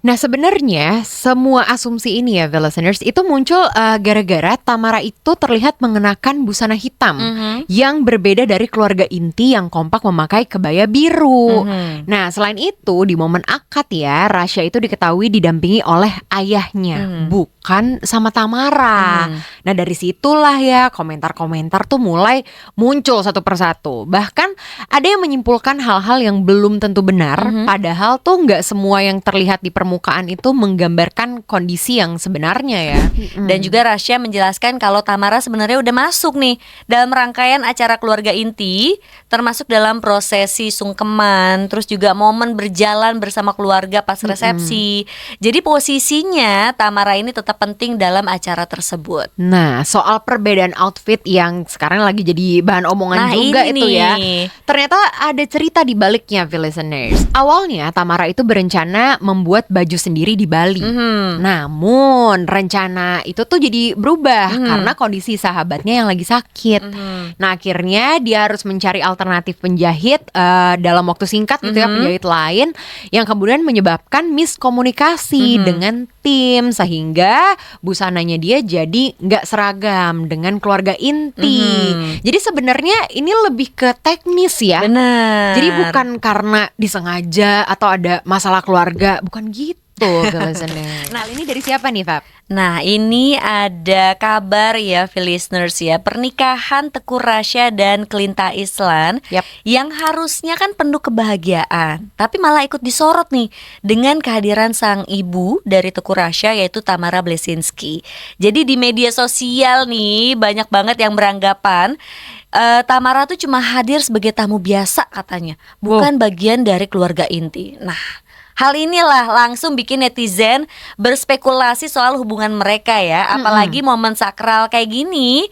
Nah, sebenarnya semua asumsi ini ya, listeners, itu muncul gara-gara Tamara itu terlihat mengenakan busana hitam yang berbeda dari keluarga inti yang kompak memakai kebaya biru. Nah, selain itu di momen akad ya, Rasya itu diketahui didampingi oleh ayahnya, bukan sama Tamara. Nah, dari situlah ya komentar-komentar tuh mulai muncul satu persatu. Bahkan ada yang menyimpulkan hal-hal yang belum tentu benar, padahal tuh nggak semua yang terlihat di permukaan itu menggambarkan kondisi yang sebenarnya ya. Dan juga Rasya menjelaskan kalau Tamara sebenarnya udah masuk nih dalam rangkaian acara keluarga inti, termasuk dalam prosesi sungkeman, terus juga momen berjalan bersama keluarga pas resepsi. Jadi posisinya Tamara ini tetap penting dalam acara tersebut. Nah, soal perbedaan outfit yang sekarang lagi jadi bahan omongan juga ini itu ya. nih. Ternyata ada cerita di baliknya, listeners. Awalnya Tamara itu berencana membuat baju sendiri di Bali. Namun rencana itu tuh jadi berubah karena kondisi sahabatnya yang lagi sakit. Nah, akhirnya dia harus mencari alternatif penjahit dalam waktu singkat gitu ya, penjahit lain yang kemudian menyebabkan miskomunikasi dengan tim sehingga busananya dia jadi nggak seragam dengan keluarga inti. Jadi sebenarnya ini lebih ke teknis ya. Benar. Jadi bukan karena disengaja atau ada masalah keluarga, bukan gitu. Nah, ini dari siapa nih, Fab? Nah, ini ada kabar ya, listeners ya. Pernikahan Teuku Rasya dan Klinta Islan yang harusnya kan penuh kebahagiaan, tapi malah ikut disorot nih dengan kehadiran sang ibu dari Teuku Rasya, yaitu Tamara Bleszynsky. Jadi di media sosial nih banyak banget yang beranggapan Tamara tuh cuma hadir sebagai tamu biasa katanya, bukan bagian dari keluarga inti. Nah, hal inilah langsung bikin netizen berspekulasi soal hubungan mereka ya. Apalagi momen sakral kayak gini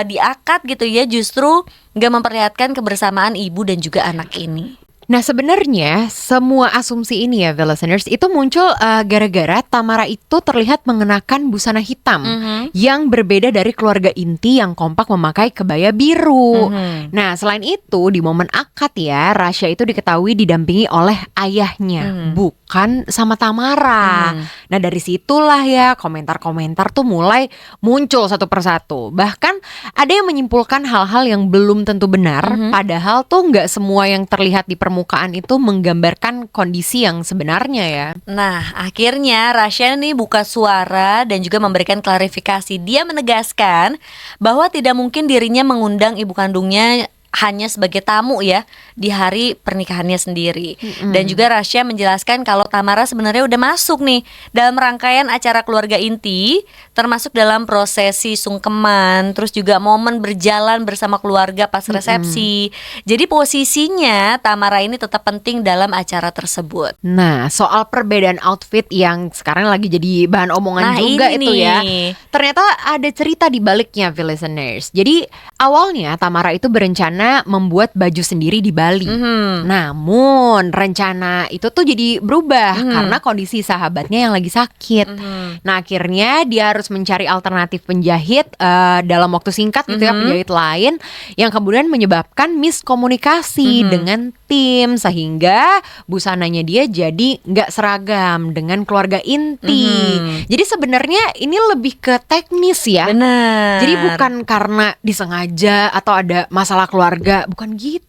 di akad gitu ya, justru gak memperlihatkan kebersamaan ibu dan juga anak ini. Nah, sebenarnya semua asumsi ini ya, listeners, itu muncul gara-gara Tamara itu terlihat mengenakan busana hitam yang berbeda dari keluarga inti yang kompak memakai kebaya biru. Nah, selain itu di momen akad ya, Rasya itu diketahui didampingi oleh ayahnya, bukan sama Tamara. Nah, dari situlah ya komentar-komentar tuh mulai muncul satu persatu. Bahkan ada yang menyimpulkan hal-hal yang belum tentu benar, padahal tuh nggak semua yang terlihat di permukaan itu menggambarkan kondisi yang sebenarnya ya. Nah, akhirnya Rasya nih buka suara dan juga memberikan klarifikasi. Dia menegaskan bahwa tidak mungkin dirinya mengundang ibu kandungnya hanya sebagai tamu ya di hari pernikahannya sendiri. Dan juga Rasya menjelaskan kalau Tamara sebenarnya udah masuk nih dalam rangkaian acara keluarga inti, termasuk dalam prosesi sungkeman, terus juga momen berjalan bersama keluarga pas resepsi. Jadi posisinya Tamara ini tetap penting dalam acara tersebut. Nah, soal perbedaan outfit yang sekarang lagi jadi bahan omongan juga itu ya. Ternyata ada cerita di baliknya, listeners. Jadi awalnya Tamara itu berencana membuat baju sendiri di Bali. Namun rencana itu tuh jadi berubah karena kondisi sahabatnya yang lagi sakit. Nah, akhirnya dia harus mencari alternatif penjahit dalam waktu singkat gitu ya, penjahit lain yang kemudian menyebabkan miskomunikasi dengan tim sehingga busananya dia jadi nggak seragam dengan keluarga inti. Jadi sebenarnya ini lebih ke teknis ya. Benar. Jadi bukan karena disengaja atau ada masalah keluarga, bukan gitu.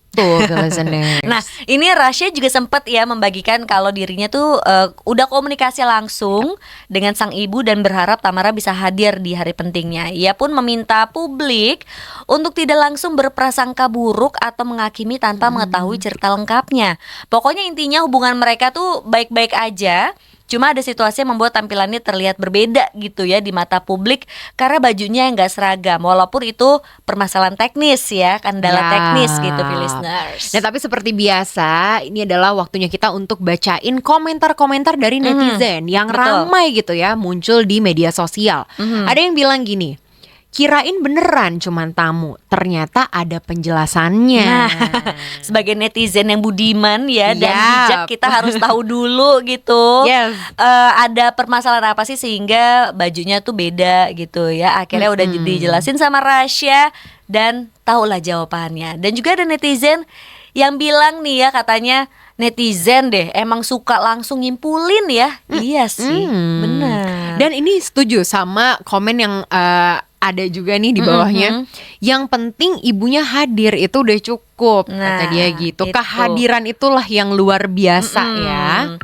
Nah, ini Rasya juga sempat ya membagikan kalau dirinya tuh udah komunikasi langsung dengan sang ibu dan berharap Tamara bisa hadir di hari pentingnya. Ia pun meminta publik untuk tidak langsung berprasangka buruk atau menghakimi tanpa mengetahui cerita lengkapnya. Pokoknya intinya hubungan mereka tuh baik-baik aja. Cuma ada situasi yang membuat tampilannya terlihat berbeda gitu ya di mata publik karena bajunya yang gak seragam. Walaupun itu permasalahan teknis ya, kendala teknis gitu, listeners. Nah, tapi seperti biasa, ini adalah waktunya kita untuk bacain komentar-komentar dari netizen yang ramai gitu ya, muncul di media sosial. Ada yang bilang gini, kirain beneran cuman tamu, ternyata ada penjelasannya. Nah, sebagai netizen yang budiman ya dan bijak, kita harus tahu dulu gitu. Ada permasalahan apa sih sehingga bajunya tuh beda gitu ya. Akhirnya udah dijelasin sama Rasya dan tahulah jawabannya. Dan juga ada netizen yang bilang nih ya, katanya netizen deh emang suka langsung nyimpulin ya. Iya sih, benar. Dan ini setuju sama komen yang ada juga nih di bawahnya. Yang penting ibunya hadir itu udah cukup, kata dia gitu. Kehadiran itulah yang luar biasa ya.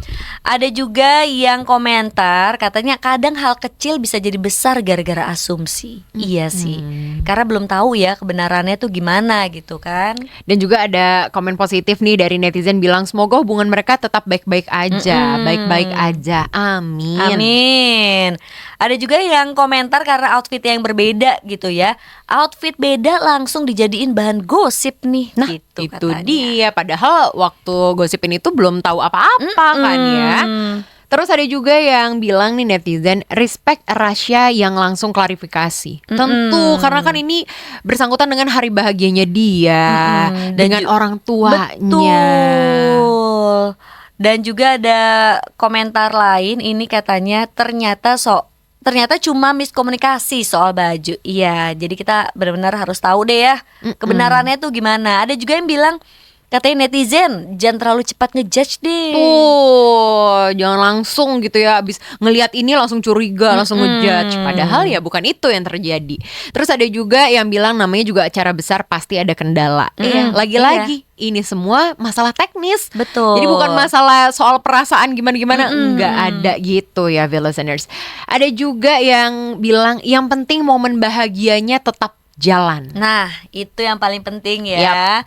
Ada juga yang komentar katanya kadang hal kecil bisa jadi besar gara-gara asumsi. Iya sih, karena belum tahu ya kebenarannya tuh gimana gitu kan. Dan juga ada komen positif nih dari netizen bilang semoga hubungan mereka tetap baik-baik aja, baik-baik aja, amin. Amin. Ada juga yang komentar karena outfit yang berbeda gitu ya. Outfit beda langsung dijadiin bahan gosip nih. Nah gitu itu katanya. dia, padahal waktu gosipin itu belum tahu apa-apa kan ya. Terus ada juga yang bilang nih netizen, respect Rasya yang langsung klarifikasi. Tentu karena kan ini bersangkutan dengan hari bahagianya dia, dengan orang tuanya. Betul. Dan juga ada komentar lain ini katanya ternyata cuma miskomunikasi soal baju. Iya, jadi kita benar-benar harus tahu deh ya kebenarannya tuh gimana. Ada juga yang bilang katanya netizen jangan terlalu cepat ngejudge deh. Jangan langsung gitu ya, abis ngelihat ini langsung curiga, langsung ngejudge. Padahal ya bukan itu yang terjadi. Terus ada juga yang bilang namanya juga acara besar pasti ada kendala. Lagi-lagi ini semua masalah teknis. Betul. Jadi bukan masalah soal perasaan gimana-gimana, enggak ada gitu ya listeners. Ada juga yang bilang yang penting momen bahagianya tetap jalan. Nah, itu yang paling penting ya.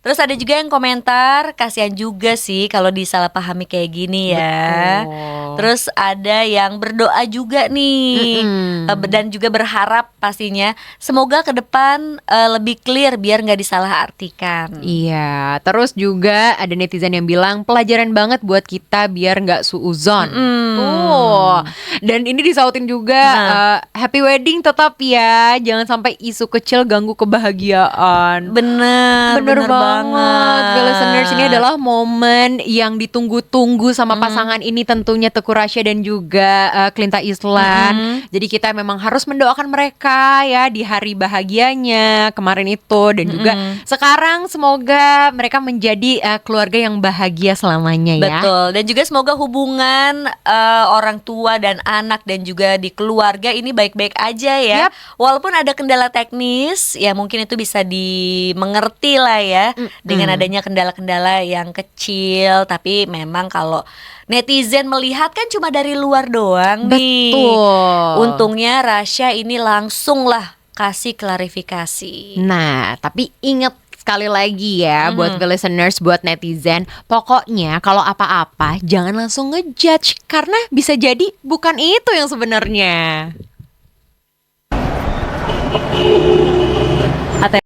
Terus ada juga yang komentar, kasihan juga sih kalau disalahpahami kayak gini ya. Betul. Terus ada yang berdoa juga nih, dan juga berharap pastinya semoga ke depan lebih clear biar nggak disalahartikan. Iya, terus juga ada netizen yang bilang pelajaran banget buat kita biar nggak suuzon. Tuh, dan ini disautin juga happy wedding tetap ya, jangan sampai isu kecil ganggu kebahagiaan. Bener banget. Listeners, ini adalah momen yang ditunggu-tunggu sama pasangan ini tentunya Teuku Rasya dan juga Klinta Islan. Jadi kita memang harus mendoakan mereka ya di hari bahagianya kemarin itu, dan juga sekarang semoga mereka menjadi keluarga yang bahagia selamanya ya. Betul. Dan juga semoga hubungan orang tua dan anak dan juga di keluarga ini baik-baik aja ya. Walaupun ada kendala teknis ya mungkin itu bisa dimengerti lah ya. Dengan adanya kendala-kendala yang kecil, tapi memang kalau netizen melihat kan cuma dari luar doang nih. Untungnya Rasya ini langsung lah kasih klarifikasi. Nah, tapi ingat sekali lagi ya buat listeners, buat netizen, pokoknya kalau apa-apa jangan langsung ngejudge karena bisa jadi bukan itu yang sebenarnya.